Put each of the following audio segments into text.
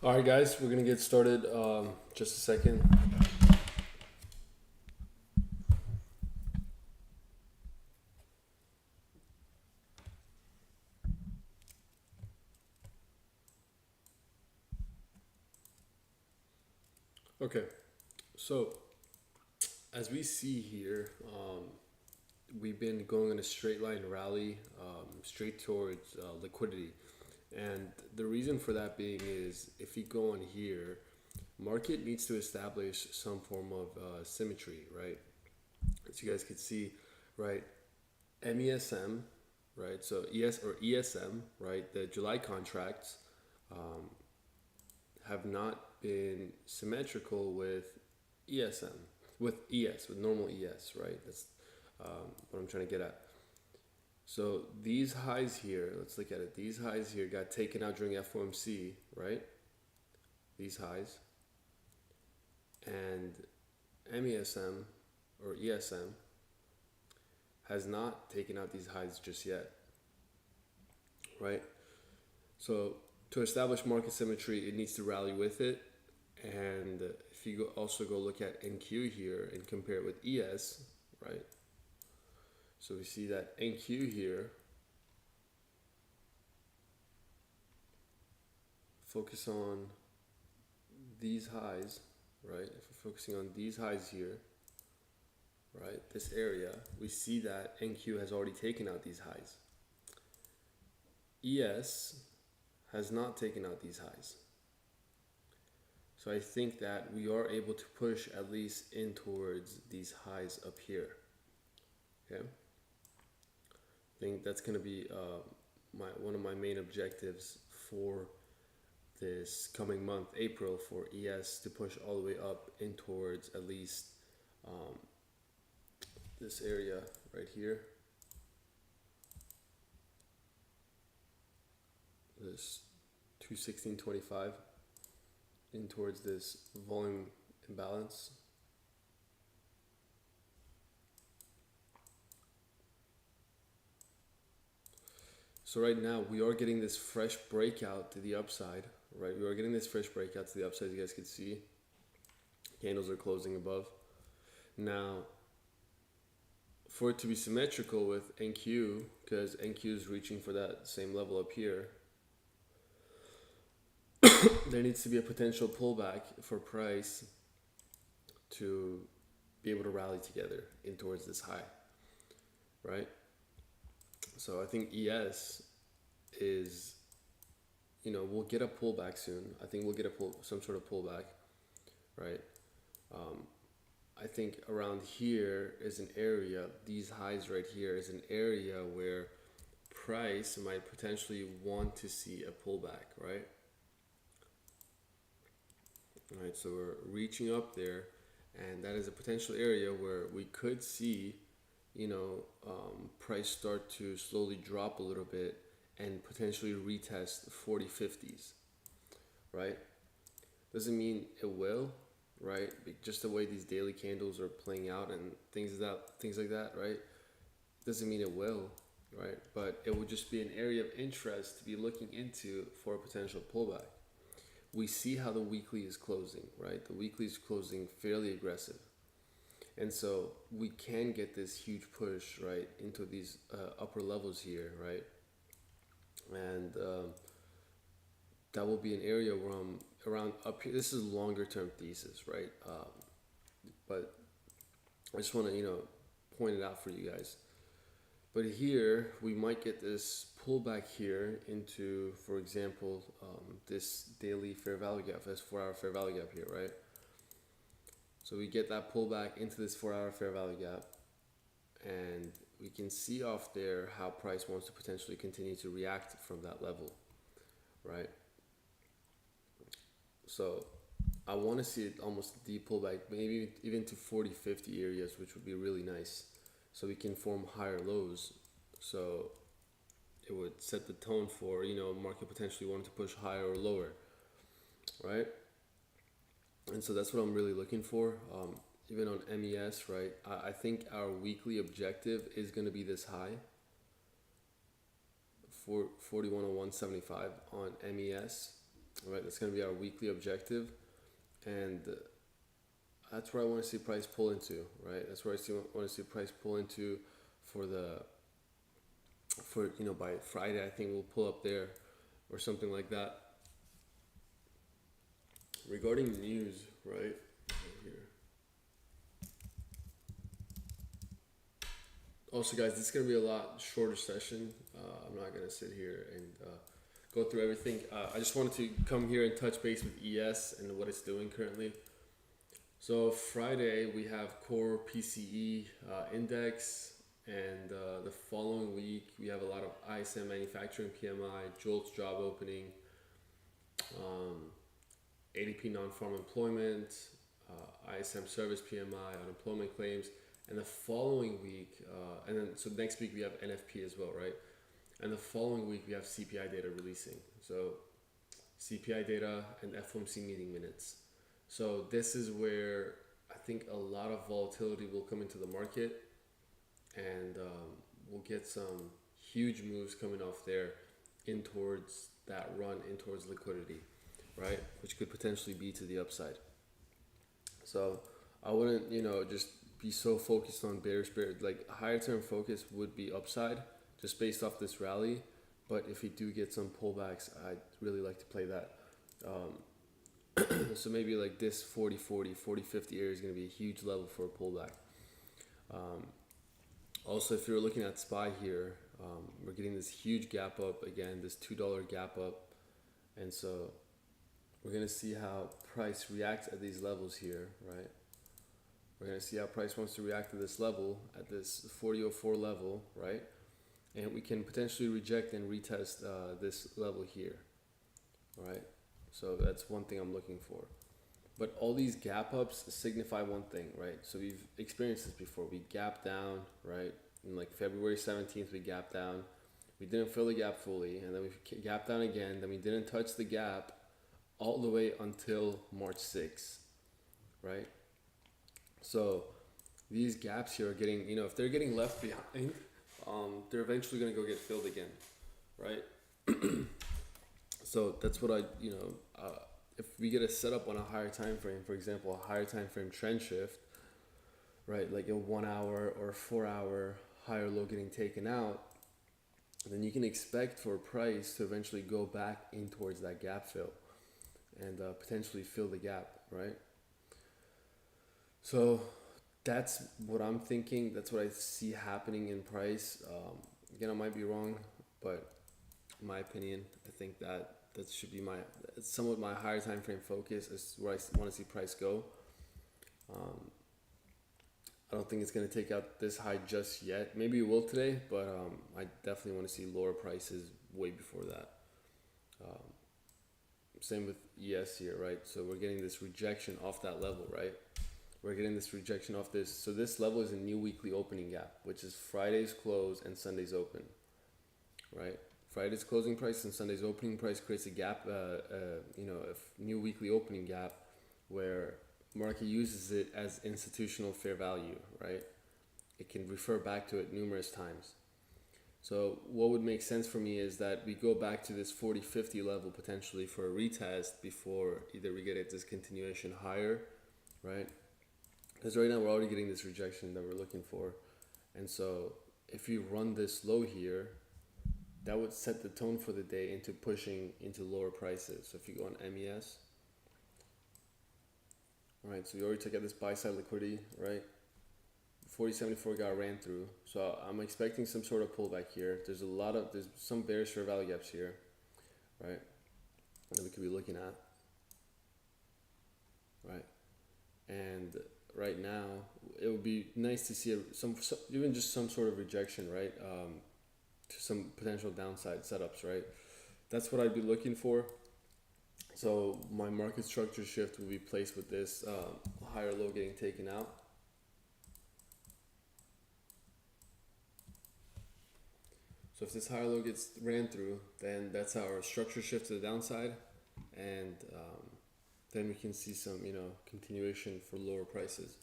All right, guys, we're gonna get started. Just a second. Okay, so as we see here, we've been going on a straight line rally, straight towards liquidity, and the reason for that being is if you go on here, market needs to establish some form of symmetry, right? As you guys can see, right, MESM, right? So ESM, right? The July contracts have not been symmetrical with ESM, with normal ES, right? That's what I'm trying to get at. So these highs here, let's look at it. These highs here got taken out during FOMC, right? These highs. And MESM or ESM has not taken out these highs just yet, right? So to establish market symmetry, it needs to rally with it. And if you also go look at NQ here and compare it with ES, right? So we see that NQ here, focus on these highs, right? If we're focusing on these highs here, right, this area, we see that NQ has already taken out these highs. ES has not taken out these highs. So I think that we are able to push at least in towards these highs up here. Okay, I think that's going to be one of my main objectives for this coming month, April, for ES to push all the way up in towards at least um, this area right here. This 216.25 in towards this volume imbalance. So right now we are getting this fresh breakout to the upside, right? We are getting this fresh breakout to the upside, as you guys can see. Candles are closing above. Now, for it to be symmetrical with NQ, because NQ is reaching for that same level up here, there needs to be a potential pullback for price to be able to rally together in towards this high, right? So I think ES is, we'll get a pullback soon. I think we'll get some sort of pullback, right? I think around here is an area, these highs right here is an area where price might potentially want to see a pullback, right? All right, so we're reaching up there, and that is a potential area where we could see, price start to slowly drop a little bit and potentially retest 40/50s, right? Doesn't mean it will, right? Just the way these daily candles are playing out and things like that, right? Doesn't mean it will, right? But it would just be an area of interest to be looking into for a potential pullback. We see how the weekly is closing, right? The weekly is closing fairly aggressive. And so we can get this huge push, right, into these upper levels here, right? And that will be an area where I'm around up here. This is longer term thesis, right? But I just want to, point it out for you guys. But here we might get this pullback here into, for example, this daily fair value gap, this 4-hour fair value gap here, right? So we get that pullback into this 4-hour fair value gap, and we can see off there how price wants to potentially continue to react from that level, right? So I want to see it almost deep pullback, maybe even to 40/50 areas, which would be really nice. So we can form higher lows. So it would set the tone for, market potentially wanting to push higher or lower, right? And so that's what I'm really looking for. Even on MES, right? I think our weekly objective is going to be this high, 4101.75 on MES. right? That's going to be our weekly objective, and that's where I want to see price pull into, right? That's where want to see price pull into for by Friday. I think we'll pull up there or something like that. Regarding news, right here. Also, guys, this is gonna be a lot shorter session. I'm not gonna sit here and go through everything. I just wanted to come here and touch base with ES and what it's doing currently. So Friday we have core PCE index, and the following week we have a lot of ISM manufacturing PMI, JOLTS job opening, ADP non-farm employment, ISM service PMI, unemployment claims, and the following week, and then so next week we have NFP as well, right? And the following week we have CPI data releasing. So CPI data and FOMC meeting minutes. So this is where I think a lot of volatility will come into the market, and we'll get some huge moves coming off there in towards that run, in towards liquidity, right? Which could potentially be to the upside. So I wouldn't, just be so focused on bearish. Like a higher term focus would be upside just based off this rally. But if we do get some pullbacks, I'd really like to play that. So maybe like this 40-40, 40-50 area is going to be a huge level for a pullback. Also, if you're looking at SPY here, we're getting this huge gap up again, this $2 gap up. And so we're going to see how price reacts at these levels here, right? We're going to see how price wants to react to this level, at this 40.04 level, right? And we can potentially reject and retest this level here, right? So that's one thing I'm looking for. But all these gap ups signify one thing, right? So we've experienced this before. We gapped down, right? In like February 17th, we gapped down. We didn't fill the gap fully, and then we gapped down again. Then we didn't touch the gap all the way until March 6th, right? So these gaps here are getting, if they're getting left behind, they're eventually going to go get filled again, right? So that's what if we get a setup on a higher time frame, for example, a higher time frame trend shift, right, like a 1 hour or 4 hour higher low getting taken out, then you can expect for price to eventually go back in towards that gap fill and potentially fill the gap, right? So that's what I'm thinking. That's what I see happening in price. Again, I might be wrong, but in my opinion, I think that should be somewhat my higher time frame focus is where I want to see price go. I don't think it's going to take out this high just yet. Maybe it will today, but I definitely want to see lower prices way before that. Same with ES here, right? So we're getting this rejection off that level, right? We're getting this rejection off this. So this level is a new weekly opening gap, which is Friday's close and Sunday's open, right? Friday's closing price and Sunday's opening price creates a gap, a new weekly opening gap where market uses it as institutional fair value, right? It can refer back to it numerous times. So what would make sense for me is that we go back to this 40-50 level potentially for a retest before either we get a discontinuation higher, right? Because right now we're already getting this rejection that we're looking for. And so if we run this low here, that would set the tone for the day into pushing into lower prices. So if you go on MES, all right, so we already took out this buy side liquidity, right? 40.74 got ran through. So I'm expecting some sort of pullback here. There's some bearish fair value gaps here, right? That we could be looking at, right? And right now, it would be nice to see even just some sort of rejection, right? To some potential downside setups, right? That's what I'd be looking for. So my market structure shift will be placed with this higher low getting taken out. So if this higher low gets ran through, then that's our structure shift to the downside, and then we can see some continuation for lower prices.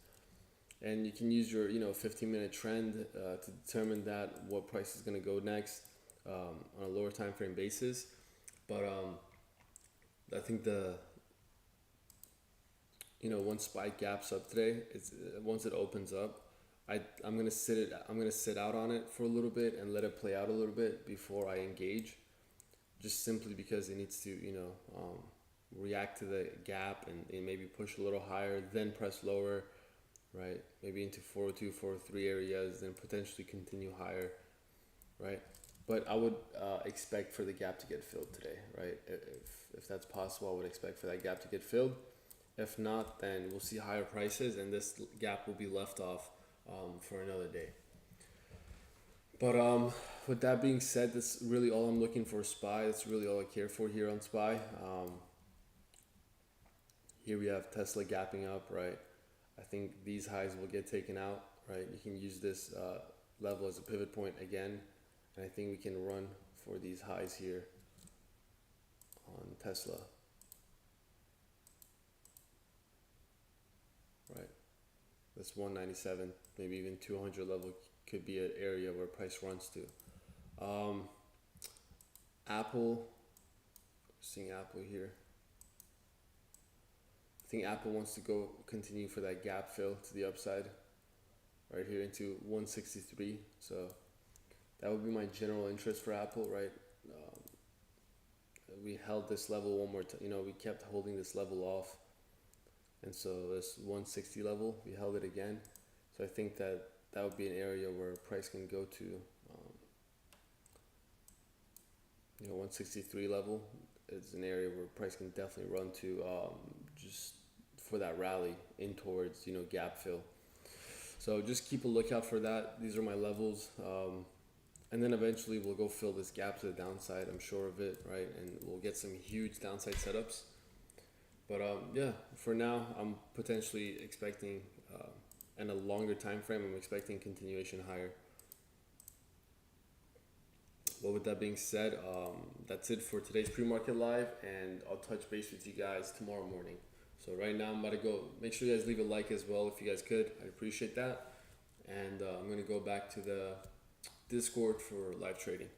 And you can use your 15-minute trend to determine what price is going to go next on a lower time frame basis. But I think the once SPY gaps up today, it's once it opens up, I'm gonna sit out on it for a little bit and let it play out a little bit before I engage, just simply because it needs to react to the gap and maybe push a little higher, then press lower, right? Maybe into 402, 403 areas, then potentially continue higher, right? But I would expect for the gap to get filled today, right? If that's possible, I would expect for that gap to get filled. If not, then we'll see higher prices, and this gap will be left off for another day. But with that being said, that's really all I'm looking for SPY. That's really all I care for here on SPY. Here we have Tesla gapping up, right? I think these highs will get taken out, right? You can use this level as a pivot point again, and I think we can run for these highs here on Tesla, right? This 197, maybe even 200 level could be an area where price runs to. Apple, seeing Apple here. I think Apple wants to go continue for that gap fill to the upside right here into 163. So that would be my general interest for Apple, right? We held this level one more time. We kept holding this level off. And so this 160 level, we held it again. So I think that would be an area where price can go to, 163 level is an area where price can definitely run to, just for that rally in towards, gap fill. So just keep a lookout for that. These are my levels. And then eventually we'll go fill this gap to the downside. I'm sure of it, right? And we'll get some huge downside setups. But yeah, for now, I'm potentially expecting, in a longer time frame, I'm expecting continuation higher. Well, with that being said, that's it for today's pre-market live, and I'll touch base with you guys tomorrow morning. So right now, I'm about to go. Make sure you guys leave a like as well if you guys could. I'd appreciate that. And I'm going to go back to the Discord for live trading.